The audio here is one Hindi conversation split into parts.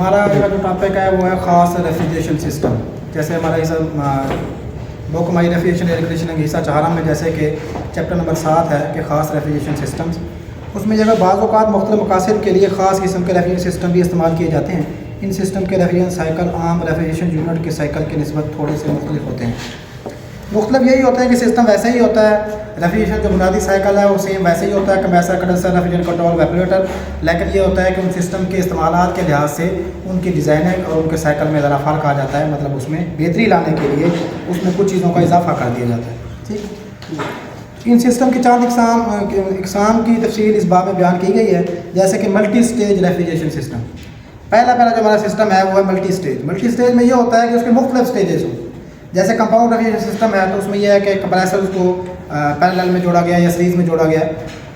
हमारा जो टॉपिक है वो है ख़ास रेफ्रिजरेशन सिस्टम। जैसे हमारा इस बुक माई रेफ्रिजरेशन एयर कंडीशनिंग हिस्सा 4 में जैसे कि चैप्टर नंबर 7 है कि ख़ास रेफ्रिजरेशन सिस्टम्स, उसमें जगह बाज़ औक़ात मुख्तलिफ़ मकासद के लिए ख़ास किस्म के रेफ्रिजरेशन सिस्टम भी इस्तेमाल किए जाते हैं। इन सिस्टम के रेफ्रिजरेशन साइकिल आम रेफ्रिजरेशन यूनिट के साइकिल की निस्बत थोड़े से मुख्तलिफ होते हैं। मुख्तलिफ यही होता है कि सिस्टम वैसे ही होता है, रेफ्रिजरेशन जो बुनियादी साइकिल है वो सेम वैसे ही होता है, compressor, condenser, refrigeration control, evaporator. लेकिन ये होता है कि उन सिस्टम के इस्तेमालात के लिहाज से उनकी डिज़ाइनिंग और उनके साइकिल में ज़रा फ़र्क आ जाता है। मतलब उसमें बेहतरी लाने के लिए उसमें कुछ चीज़ों का इजाफा कर दिया जाता है। ठीक, इन सिस्टम की 4 इकसाम की तफसील इस बाब में बयान की गई है। जैसे कि मल्टी स्टेज रेफ्रिजरेशन सिस्टम, पहला जो हमारा सिस्टम है वो है मल्टी स्टेज। मल्टी स्टेज में ये होता है कि उसके मुख्तलिफ स्टेजेस हों। जैसे कंपाउंड रेफ्रिजरेशन सिस्टम है तो उसमें यह है कि कंप्रेसर को पैरेलल में जोड़ा गया या सीरीज़ में जोड़ा गया।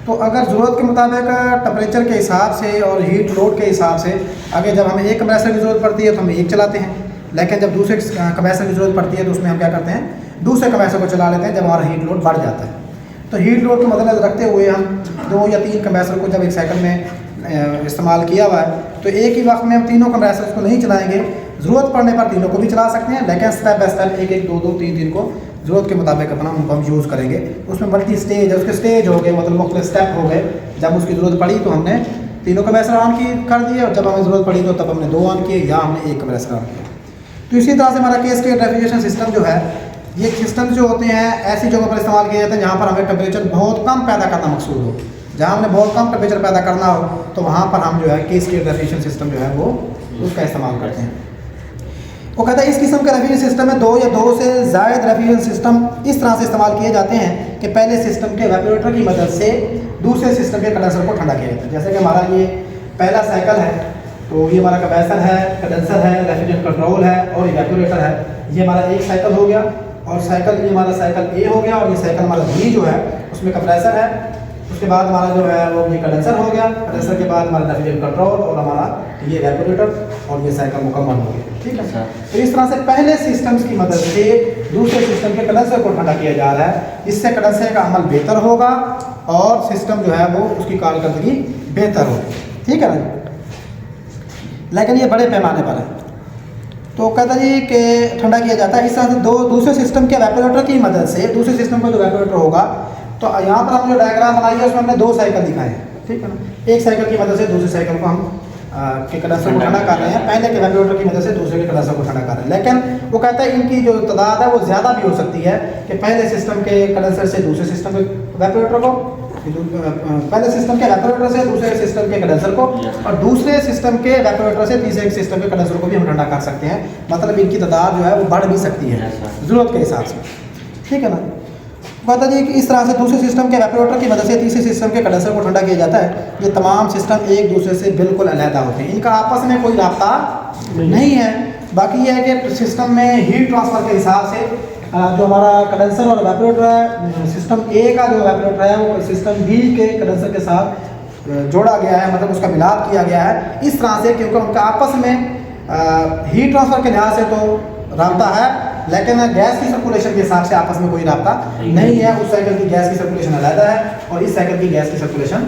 तो अगर ज़रूरत के मुताबिक टेम्परेचर के हिसाब से और हीट लोड के हिसाब से अगर जब हमें एक कंप्रेसर की ज़रूरत पड़ती है तो हम एक चलाते हैं, लेकिन जब दूसरे कंप्रेसर की ज़रूरत पड़ती है तो उसमें हम क्या करते हैं, दूसरे कंप्रेसर को चला लेते हैं जब हमारा हीट लोड बढ़ जाता है। तो हीट लोड को मद्देनज़र रखते हुए हम 2 या 3 कंप्रेसर को जब एक साइकिल में इस्तेमाल किया हुआ है तो एक ही वक्त में हम तीनों कंप्रेसर को नहीं चलाएँगे, ज़रूरत पड़ने पर तीनों को भी चला सकते हैं, लेकिन स्टेप बाय स्टेप 1-1, 2-2, 3-3 को ज़रूरत के मुताबिक अपना उनको हम यूज़ करेंगे। उसमें मल्टी स्टेज है, उसके स्टेज हो गए, मतलब मुख्तलिफ स्टेप हो गए। जब उसकी ज़रूरत पड़ी तो हमने तीनों कंप्रेसर ऑन कर दिए और जब हमें ज़रूरत पड़ी तो तब हमने 2 ऑन किए या हमने 1 कंप्रेसर ऑन किया। तो इसी तरह से हमारा कैस्केड रेफ्रिजरेशन सिस्टम जो है, ये सिस्टम जो होते हैं ऐसी जगहों पर इस्तेमाल किए जाते हैं जहाँ पर हमें टेम्परेचर बहुत कम पैदा करना मकसूद हो। जहाँ हमने बहुत कम टेम्परेचर पैदा करना हो तो वहाँ पर हम जो है कैस्केड रेफ्रिजरेशन सिस्टम जो है वो उसका इस्तेमाल करते हैं। वो कहता है इस किस्म के रेफ्रिजरेशन सिस्टम में 2 या 2 से ज़ायद रेफ्रिजरेशन सिस्टम इस तरह से इस्तेमाल किए जाते हैं कि पहले सिस्टम के वेपोरेटर की मदद से दूसरे सिस्टम के कंडेंसर को ठंडा किया जाता है। जैसे कि हमारा ये पहला साइकिल है तो ये हमारा कंप्रेसर है, कंडेंसर है, रेफ्रिजरेशन कंट्रोल है और वेपोरेटर है। ये हमारा एक साइकिल हो गया और ये हमारा साइकिल ए हो गया और ये साइकिल हमारा बी जो है उसमें कंप्रेसर है। उसके बाद हमारा जो है वो ये कंडेंसर हो गया, कंडेंसर के बाद हमारा रेफ्रिजरेशन कंट्रोल और हमारा ये वेपोरेटर और ये साइकिल मुकम्मल हो गया। ठीक है, तो इस तरह से पहले सिस्टम्स की मदद से दूसरे सिस्टम के कंडेंसर को ठंडा किया जा रहा है। इससे कंडेंसर का अमल बेहतर होगा और सिस्टम जो है वो उसकी कारकर्दगी बेहतर होगी। ठीक है ना, लेकिन ये बड़े पैमाने पर है। तो कहता जी कि ठंडा किया जाता है इस तरह से दूसरे सिस्टम के वेपोरेटर की मदद से। दूसरे सिस्टम का जो वेपोरेटर होगा तो यहाँ पर हम जो डायग्राम बनाई है उसमें हमने 2 साइकिल दिखाए हैं। ठीक है ना, एक साइकिल की मदद से दूसरे साइकिल को हम के कंडेंसर को ठंडा कर रहे हैं, पहले के वेपोरेटर की मदद से दूसरे के कंडेंसर को ठंडा कर रहे हैं। लेकिन वो कहता है इनकी जो तादाद है वो ज़्यादा भी हो सकती है कि पहले सिस्टम के कंडेंसर से दूसरे सिस्टम के वेपोरेटर को, पहले सिस्टम के वेपोरेटर से दूसरे सिस्टम के कंडेंसर को और दूसरे सिस्टम के वेपोरेटर से तीसरे सिस्टम के कंडेंसर को भी हम ठंडा कर सकते हैं। मतलब इनकी तादाद जो है वो बढ़ भी सकती है ज़रूरत के हिसाब से। ठीक है ना, कहता जी कि इस तरह से दूसरे सिस्टम के वेपोरेटर की मदद से तीसरे सिस्टम के कंडेंसर को ठंडा किया जाता है। ये तमाम सिस्टम एक दूसरे से बिल्कुल अलहदा होते हैं, इनका आपस में कोई राब्ता नहीं है। बाकी यह है कि सिस्टम में हीट ट्रांसफ़र के हिसाब से जो हमारा कंडेंसर और वेपोरेटर है, सिस्टम ए का जो वेपोरेटर है वो सिस्टम बी के कंडेंसर के साथ जोड़ा गया है, मतलब उसका मिलाप किया गया है इस तरह से, क्योंकि उनका आपस में हीट ट्रांसफ़र के लिहाज से तो राब्ता है, लेकिन गैस की सर्कुलेशन के हिसाब से आपस में कोई राब्ता नहीं है। उस साइकिल की गैस की सर्कुलेशन अलग है और इस साइकिल की गैस की सर्कुलेशन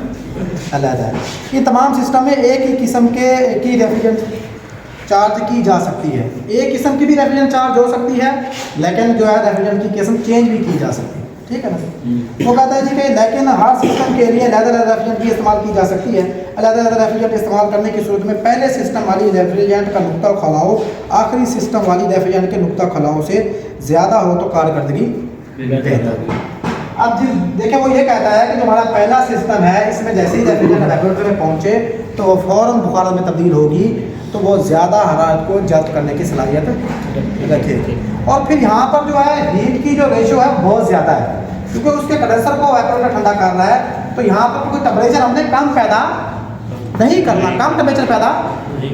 अलग है। ये तमाम सिस्टम में एक ही किस्म की रेफ्रिजरेंट चार्ज की जा सकती है। एक किस्म की भी रेफ्रिजरेंट चार्ज हो सकती है, लेकिन जो है रेफ्रिजरेंट की किस्म चेंज भी की जा सकती है। ठीक है ना, वो कहता है जी कि लेकिन हर सिस्टम के लिए अलग-अलग रेफ्रिजरेंट भी इस्तेमाल की जा सकती है। अलग-अलग रेफ्रिजरेंट इस्तेमाल करने की सूरत में पहले सिस्टम वाली रेफ्रिजरेंट का नुक्ता खलाओ आखिरी सिस्टम वाली रेफ्रिजरेंट के नुक्ता खलाओ से ज़्यादा हो तो कारकर्दगी बेहतर। अब जी देखें, वो ये कहता है कि जो हमारा पहला सिस्टम है इसमें जैसे ही रेफ्रिजरेंट वेपोरेटर में पहुँचे तो वो फ़ौरन बुखार में तब्दील होगी, तो वो ज़्यादा हरारत को जब्त करने की सलाहियत रखेगी। और फिर यहाँ पर जो है हीट की जो रेशो है बहुत ज़्यादा है, क्योंकि उसके कंडेंसर को वेपोरेटर ठंडा कर रहा है। तो यहाँ पर कोई टेम्परेचर हमने कम पैदा नहीं करना, कम टेम्परेचर पैदा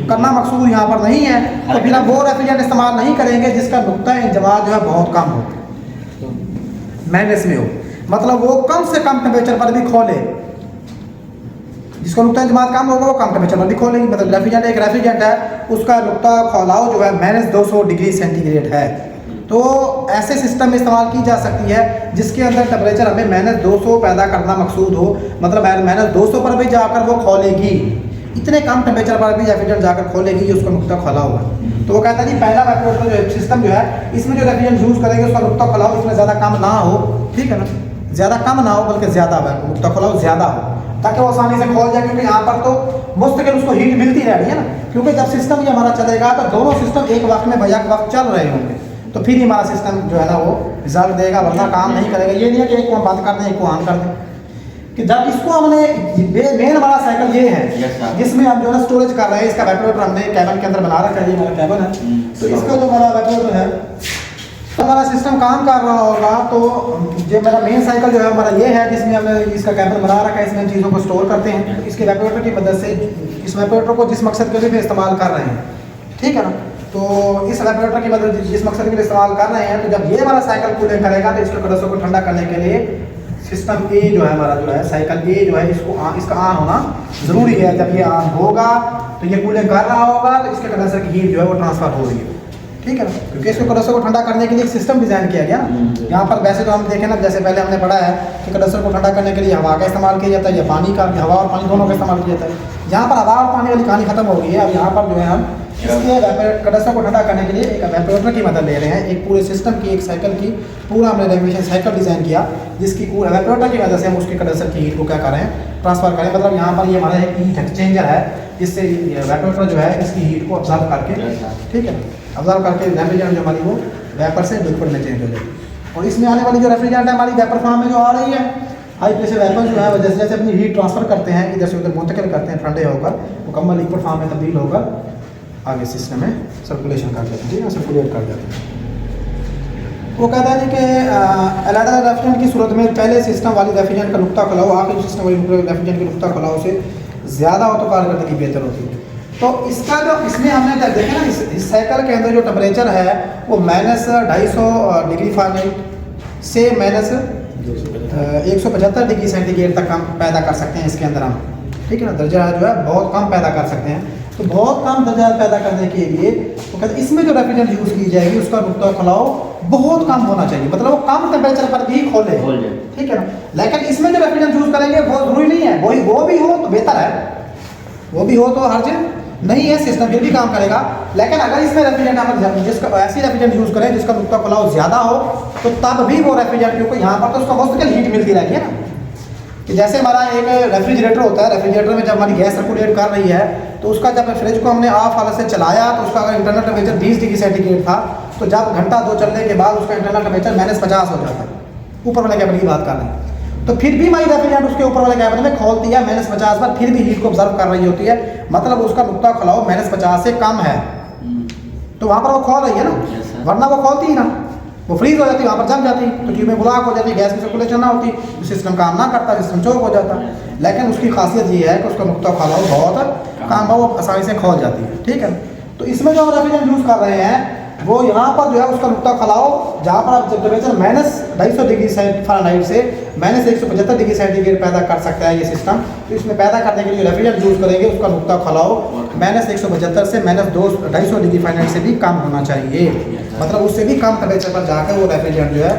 करना मकसूद यहाँ पर नहीं है। तो फिर हम वो रेफ्रिजरेंट इस्तेमाल नहीं करेंगे जिसका नुक्ता इंजमा जो है बहुत कम हो, माइनस में हो, मतलब वो कम से कम टेम्परेचर पर भी खोले। जिसका नुक्ता इंजमात कम होगा वो कम टेम्परेचर पर भी खोलेगी। मतलब रेफ्रिजरेंट एक रेफ्रिजरेंट है, उसका नुक्ता खोलाओ जो है -200 डिग्री सेंटीग्रेड है। तो ऐसे सिस्टम में इस्तेमाल की जा सकती है जिसके अंदर टेम्परेचर हमें -200 पैदा करना मकसूद हो, मतलब -200 पर भी जाकर वो खोलेगी। इतने कम टेम्परेचर पर भी रेफ्रिजरेंट जाकर खोलेगी ये उसका नुक्ता खुला हुआ है। तो वो कहता है जी पहला रेफ्रिजरेटर जो सिस्टम जो है इसमें जो रेफ्रिजरेंट यूज़ करेंगे उसका नुक्ता खुला हो, इसमें ज़्यादा कम ना हो, ठीक है ना, ज़्यादा कम ना हो बल्कि ज़्यादा नुक्ता खुला हो ज़्यादा हो, ताकि वो आसानी से खोल जाए, क्योंकि यहाँ पर तो मुस्तकिल उसको हीट मिलती रह रही है ना, क्योंकि जब सिस्टम ये हमारा चलेगा तो दोनों सिस्टम एक वक्त में बैक वक्त चल रहे होंगे, तो फिर ही हमारा सिस्टम जो है ना वो रिजल्ट देगा, वरना काम नहीं करेगा। ये नहीं है कि एक को हम बंद कर दें एक को ऑन कर दें, कि जब इसको हमने मेन वाला साइकिल ये है जिसमें हम जो है स्टोरेज कर रहे हैं, इसका वेपोरेटर हमने कैबिन के अंदर बना रखा है, ये हमारा कैबिन है, तो इसका जो हमारा वेपोरेटर है तो हमारा सिस्टम काम कर रहा होगा, तो जो मेरा मेन साइकिल जो है हमारा ये है जिसमें हमने इसका कैबिन बना रखा है, इसमें हम चीज़ों को स्टोर करते हैं। तो इसके वेपोरेटर की मदद से इस वेपोरेटर को जिस मकसद के लिए इस्तेमाल कर रहे हैं, ठीक है ना, तो इस वेपोरेटर की मदद जिस मकसद के लिए इस्तेमाल कर रहे हैं, तो जब ये हमारा साइकिल कूलिंग करेगा तो इसके कंडेंसर को ठंडा करने के लिए सिस्टम ए जो है हमारा जो है साइकिल ए जो है इसका ऑन होना ज़रूरी है। जब ये ऑन होगा तो ये कूलिंग कर रहा होगा तो इसके कंडेंसर की हीट जो है वो ट्रांसफ़र हो रही है, ठीक है ना, क्योंकि इसको कंडेंसर को ठंडा करने के लिए एक सिस्टम डिज़ाइन किया गया ना। यहाँ पर वैसे तो हम देखें ना, जैसे पहले हमने पढ़ा है कि कंडेंसर को ठंडा करने के लिए हवा का इस्तेमाल किया जाता है या पानी का, हवा और पानी दोनों का इस्तेमाल किया जाता है। यहाँ पर हवा और पानी वाली कहानी खत्म हो गई है। अब यहाँ पर जो है हम इसके कंडेंसर को ठंडा करने के लिए एक वेपोरेटर की मदद ले रहे हैं, एक पूरे सिस्टम की, एक साइकिल की, पूरा हमने रेगुलेशन साइकिल डिज़ाइन किया जिसकी वेपोरेटर की वजह से हम उसके कंडेंसर की हीट को क्या करें, ट्रांसफ़र करें। मतलब यहाँ पर ये हमारा एक हीट एक्सचेंजर है जिससे वेपोरेटर जो है इसकी हीट को ऑब्जर्व करके, ठीक है, ऑब्जर्व करके रेफ्रिजरेंट जो हमारी वो वेपर से लिक्विड में चेंज हो जाएगी। और इसमें आने वाली जो रेफ्रिजरेंट है हमारी वेपर फॉर्म में जो आ रही है, हाई प्रेशर वेपर जो है वो जैसे जैसे अपनी हीट ट्रांसफ़र करते हैं इधर से उधर मुंतकिल करते हैं, ठंडे होकर मुकम्मल लिक्विड फॉर्म में तब्दील होकर आगे सिस्टम में सर्कुलेशन कर देते हैं, ठीक है, सर्कुलेट कर देते हैं। वो कहता है कि अलग रेफ्रिजरेंट की सूरत में पहले सिस्टम वाली रेफ्रिजरेंट का नुक्ता खुला हो, आखिरी सिस्टम वाली रेफ्रिजरेंट का नुक्ता खुला हो से ज़्यादा हो तो कारकर्दगी बेहतर होती है। तो इसका जो इसमें हमने जब देखा ना इस साइकिल के अंदर जो टेम्परेचर है वो -250 डिग्री फ़ारेनहाइट से -175 डिग्री सेंटीग्रेड तक हम पैदा कर सकते हैं इसके अंदर हम, ठीक है ना, दर्जा जो है बहुत कम पैदा कर सकते हैं। तो बहुत कम दर्जा पैदा करने के लिए वो कहते हैं इसमें जो रेफ्रिजरेंट यूज़ की जाएगी उसका नुक्ता खुलाव बहुत कम होना चाहिए, मतलब वो कम टेम्परेचर पर भी खोले, ठीक है ना। लेकिन इसमें जो रेफ्रिजरेंट यूज़ करेंगे बहुत ज़रूरी नहीं है वो भी हो तो बेहतर है, वो भी हो तो हर्ज नहीं है, सिस्टम फिर भी काम करेगा। लेकिन अगर इसमें रेफ्रिजरेंट हम जिसका ऐसी रेफ्रिजरेंट यूज़ करें जिसका नुक्ता खुलाव ज़्यादा हो तो तब भी वो रेफ्रिजरेंट, क्योंकि यहाँ पर तो उसका मुस्तकिल हीट मिलती रहती है ना, कि जैसे हमारा एक रेफ्रिजरेटर होता है, रेफ्रिजरेटर में जब हमारी गैस सर्कुलेट कर रही है तो उसका जब फ्रिज को हमने ऑफ हालत से चलाया तो उसका अगर इंटरनल टेम्परेचर 20 डिग्री सेंटीग्रेड था तो जब घंटा 2 चलने के बाद उसका इंटरनल टेम्परेचर -50 हो जाता है, ऊपर वाले कैबिन की बात कर रहे हैं। तो फिर भी हमारी रेफ्रिजरेंट उसके ऊपर वाले कैबिन में खोलती है -50 पर, फिर भी हीट को ऑब्जर्व कर रही होती है, मतलब उसका नुक्ता खुलाव -50 से कम है, तो वहाँ पर वो खोल रही है ना, वरना वो खोलती ही ना, वो फ्रीज हो जाती, वहाँ पर जम जाती, तो ट्यूब में ब्लॉक हो जाती, गैस की सर्कुलेशन ना होती, तो सिस्टम काम ना करता, सिस्टम चौक हो जाता। लेकिन उसकी खासियत ये है कि उसका नुक्ता खुलाव बहुत काम है, वो आसानी से खोल जाती है, ठीक है। तो इसमें जो हम रेफ्रिजरेंट यूज़ कर रहे हैं वो यहाँ पर जो है उसका नुक्ता खुलाव जहाँ पर आप टेम्परेचर -250 डिग्री फ़ारेनहाइट से -175 डिग्री सेंटीग्रेड पैदा कर सकता है ये सिस्टम। तो इसमें पैदा करने के लिए रेफ्रिजरेंट यूज़ करेंगे उसका नुक्ता खुलाव -175 से -250 डिग्री फ़ारेनहाइट से भी कम होना चाहिए, मतलब उससे भी कम टेम्परेचर पर जाकर वो रेफ्रिजरेंट जो है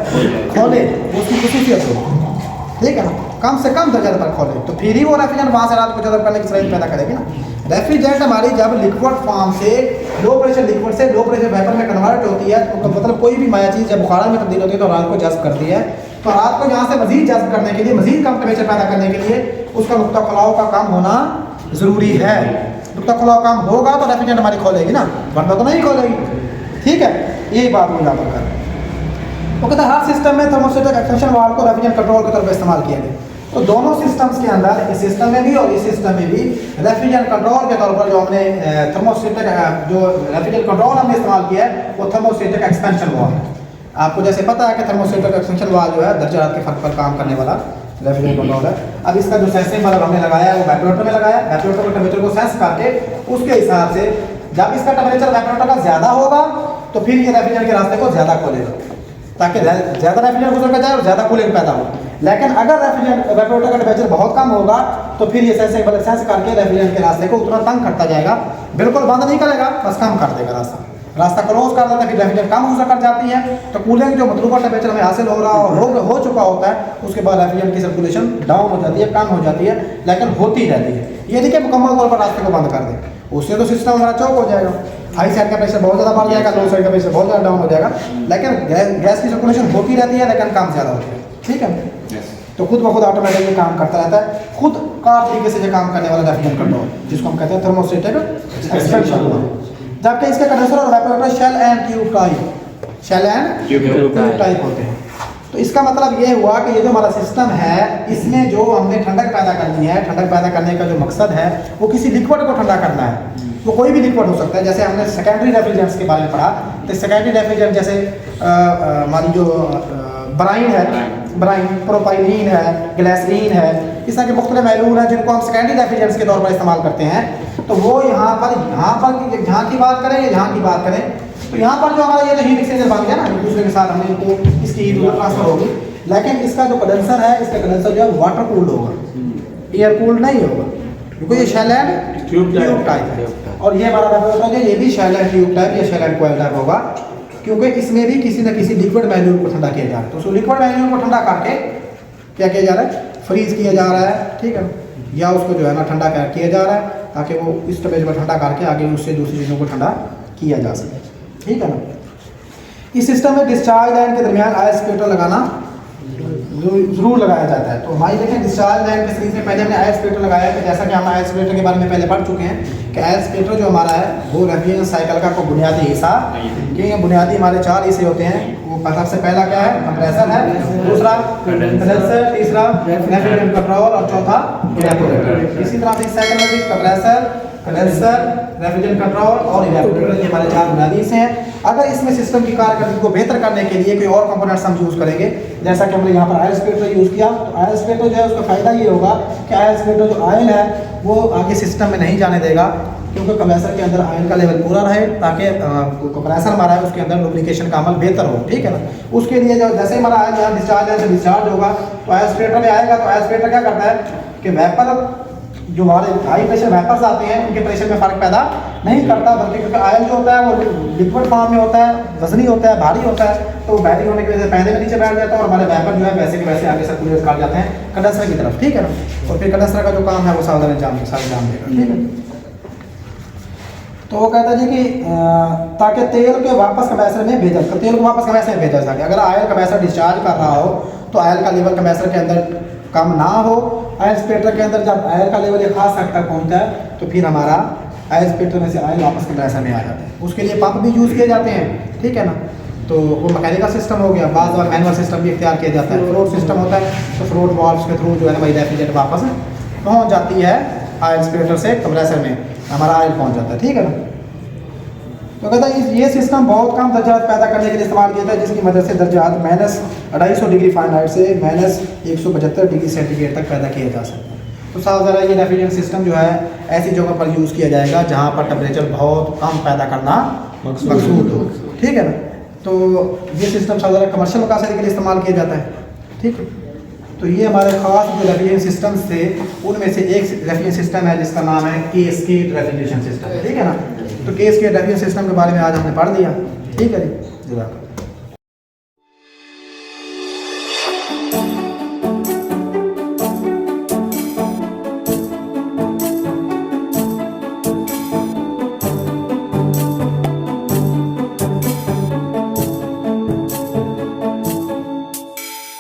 खोले, उसकी खसूसियत हो, ठीक है ना, कम से कम दर्जा पर खोले, तो फिर ही वो रेफ्रिजरेंट वहाँ से रात को ज़्यादा करने की सलाहियत पैदा करेगी ना। रेफ्रिजरेंट हमारी जब लिक्विड फॉर्म से लो प्रेशर लिक्विड से लो प्रेशर वेपर में कन्वर्ट होती है, तो मतलब कोई भी माया चीज़ जब बुखार में तब्दील होती है तो रात को जज्ब करती है, तो रात को यहाँ से मजीद जज्ब करने के लिए, मजीद कम टेम्परेचर पैदा करने के लिए उसका नुक्ता खुलाव का काम होना ज़रूरी है। नुक्ता खुलाव काम होगा तो रेफ्रिजरेंट हमारी खोलेगी ना, वरना तो नहीं खोलेगी, ठीक है, यही बात वो यहाँ पर कर रहे हैं। वो कहते हैं हर सिस्टम में थर्मोस्टेटिक एक्सटेंशन वाल्व को रेफ्रिजरेंट कंट्रोल के तौर पर इस्तेमाल किया गया, तो दोनों सिस्टम्स के अंदर, इस सिस्टम में भी और इस सिस्टम में भी रेफ्रिजरेंट कंट्रोल के तौर पर जो हमने थर्मोस्टेटिक जो रेफ्रिजरेंट कंट्रोल हमने इस्तेमाल किया है वो थर्मोस्टेटिक एक्सपेंशन वाल्व है। आपको जैसे पता है कि थर्मोस्टेटिक एक्सपेंशन वाल्व जो है दर्जा के फर्क पर काम करने वाला रेफ्रिजरेंट कंट्रोल है। अब इसका जो सेंसिंग वाल्व हमने लगाया है वो वेपोरेटर में लगाया, वेपोरेटर के टेम्परेचर को सेंस करके उसके हिसाब से जब इसका टेम्परेचर वेपोरेटर का ज़्यादा होगा तो फिर ये रेफ्रिजरेंट के रास्ते को ज़्यादा खोलेगा ताकि ज़्यादा रेफ्रिजरेंट गुजर कर जाए और ज़्यादा कूलिंग पैदा हो। लेकिन अगर रेफ्रिजरेंट वेपोरेटर का टेम्परेचर बहुत कम होगा तो फिर ये सेंसिंग वाले सेंस करके रेफ्रिजरेंट के रास्ते को उतना तंग करता जाएगा, बिल्कुल बंद नहीं करेगा, बस कम कर देगा रास्ता। रास्ता क्लोज कर देता है, फिर रेफ्रिजरेंट कम यूज़ कर जाती है, तो कूलिंग जो मतलूबा टेम्परेचर हमें हासिल हो रहा हो चुका होता है, उसके बाद रेफ्रिजरेंट की सर्कुलेशन डाउन हो जाती है, कम हो जाती है, लेकिन होती रहती है। ये देखिए मुकम्मल तौर पर रास्ते को बंद कर दें, उससे तो सिस्टम हमारा चौक हो जाएगा, हाई साइड का प्रेशर बहुत ज़्यादा बढ़ जाएगा, लो साइड का प्रेशर बहुत ज़्यादा डाउन हो जाएगा, लेकिन गैस की सर्कुलेशन होती रहती है, लेकिन कम ज़्यादा होती है। ठीक है, तो खुद ब खुद ऑटोमेटिकली काम करता रहता है, खुद कार तरीके से जो काम करने वाला रेफ्रिजरेंट कंट्रोल, जिसको हम कहते हैं थर्मोस्टेटिक एक्सपेंशन। जबकि इसके कंडेंसर और evaporator shell and tube type होते हैं। तो इसका मतलब ये हुआ कि ये जो हमारा सिस्टम है, इसमें जो हमने ठंडक पैदा करनी है, ठंडक पैदा करने का जो मकसद है वो किसी लिक्विड को ठंडा करना है। वो कोई भी लिक्विड हो सकता है, जैसे हमने सेकेंडरी रेफ्रिजरेंट्स के बारे में पढ़ा, तो सेकेंडरी रेफ्रिजरेंट जैसे हमारी जो ब्राइन है, ब्राइन, प्रोपाइलीन है, ग्लिसरीन है, इस तरह के मुख्तलिफ महलूल हैं जिनको हम सेकेंडरी रेफ्रिजरेंट्स के तौर पर इस्तेमाल करते हैं। तो वो यहाँ पर जहाँ की बात करें या यहाँ की बात करें, तो यहाँ पर जो हमारा ये तो हीट एक्सचेंजर बन गया ना, एक दूसरे के साथ हमने इनको इसकी हीट ट्रांसफर होगी, लेकिन इसका जो कंडेंसर है, इसका कंडेंसर जो है वाटर कूल्ड होगा, एयर कूल्ड नहीं होगा, क्योंकि ये शेल एंड ट्यूब टाइप है। और ये हमारा रेफ्रिजरेटर है, ये भी शेल एंड ट्यूब टाइप या शेल एंड कॉइल टाइप होगा, क्योंकि इसमें भी किसी न किसी लिक्विड मैल्यूल को ठंडा किया जा रहा है। तो उस लिक्विड मैल्यूल को ठंडा करके क्या किया जा रहा है, फ्रीज किया जा रहा है, ठीक है, या उसको जो है ना ठंडा किया जा रहा है, ताकि वो इस टेम्परेचर पर ठंडा करके आगे उससे दूसरी चीज़ों को ठंडा किया जा सके। ठीक है ना। इस सिस्टम में डिस्चार्ज लाइन के दरमियान आयर स्पेटर लगाना जरूर लगाया जाता है। तो हमारी देखें डिस्चार्ज लाइन के सीरीज में पहले हमने आयर स्पेटर लगाया है, जैसा कि हम आयर स्पेटर के बारे में पहले पढ़ चुके हैं कि आयर स्पेटर जो हमारा है वो रेफ्रिजरेशन साइकिल का को बुनियादी हिस्सा, क्योंकि बुनियादी हमारे 4 हिस्से होते हैं। वो सबसे पहला क्या है, कंप्रेसर है, दूसरा कंडेंसर, तीसरा रेफ्रिजरेंट कंट्रोल और चौथा इवेपोरेटर। इसी तरह से साइकिल में भी कंप्रेसर, कंडेंसर, रेफ्रिजरेंट कंट्रोल और इवेपोरेटर, ये हमारे 4 बुनियादी हिस्से हैं। अगर इसमें सिस्टम की कारकर्दगी को बेहतर करने के लिए कोई और कंपोनेंट्स हम यूज़ करेंगे, जैसा कि हमने यहाँ पर आयल स्पेटर यूज़ किया, तो आयल स्पेटर जो है उसका फ़ायदा ये होगा कि आयल स्पेटर जो आयल है वो आगे सिस्टम में नहीं जाने देगा, क्योंकि कंप्रेसर के अंदर आयल का लेवल पूरा रहे, ताकि कंप्रेसर हमारा है उसके अंदर लुब्रिकेशन का अमल बेहतर हो। ठीक है ना। उसके लिए जो जैसे हमारा आयल यहाँ डिस्चार्ज है, डिस्चार्ज होगा तो आयल स्पेटर में आएगा, तो आयल स्पेटर क्या करता है कि वेपर जो हमारे हाई प्रेशर वेपर्स आते हैं उनके प्रेशर में फ़र्क पैदा नहीं करता, बल्कि क्योंकि आयल जो होता है वो लिक्विड फॉर्म में होता है, वजनी होता है, भारी होता है, तो भारी होने की वजह से पहले में नीचे बैठ जाता है और हमारे वेपर जो है वैसे के वैसे आगे सर्कुलेट कर जाते हैं कंडेंसर की तरफ। ठीक है ना। और फिर कंडेंसर का जो काम है वो सावधान अंजाम देगा। ठीक है। तो वो कहता है जी कि ताकि तेल के वापस कंप्रेसर में भेजा, तेल को वापस कंप्रेसर में भेजा जा सके। अगर आयल कंप्रेसर डिस्चार्ज कर रहा हो तो आयल का लेवल कंप्रेसर के अंदर कम ना हो। आयल स्पेटर के अंदर जब आयल का लेवल एक खास हद तक पहुंचता है तो फिर हमारा आयल स्पेटर में से आयल वापस कंप्रेसर में आ जाता है। उसके लिए पंप भी यूज़ किए जाते हैं। ठीक है ना। तो वो मैकेनिकल सिस्टम हो गया, बाद बार मैनुअल सिस्टम भी इख्तियार किया जाता है। फ्लोट सिस्टम होता है, तो फ्लोट वाल्व्स के थ्रू जो है हमारी रेफ्रिजरेटर वापस पहुँच जाती है आयल स्पेटर से कंप्रेसर में, हमारा आयल पहुँच जाता है। ठीक है ना। तो कहता है ये सिस्टम बहुत कम दर्जात पैदा करने के लिए इस्तेमाल किया था, जिसकी मदद से दर्जात -250 डिग्री फ़ारेनहाइट से -175 डिग्री सेंटीग्रेड तक पैदा किया जा सकता है। तो साफ ज़रा ये रेफ्रिजरेशन सिस्टम जो है ऐसी जगह पर यूज़ किया जाएगा जहाँ पर टेम्परेचर बहुत कम पैदा करना मकसूद हो। ठीक है ना। तो ये सिस्टम साफ ज़रा कमर्शियल मकासद के लिए इस्तेमाल किया जाता है। ठीक है। तो ये हमारे ख़ास जो रेफ्रिजरेशन सिस्टम्स थे उनमें से एक रेफ्रिजरेशन सिस्टम है जिसका नाम है कैस्केड रेफ्रिजरेशन सिस्टम। ठीक है ना। तो कैस्केड रेफ्रिजरेशन सिस्टम के बारे में आज हमने पढ़ लिया। ठीक है जी।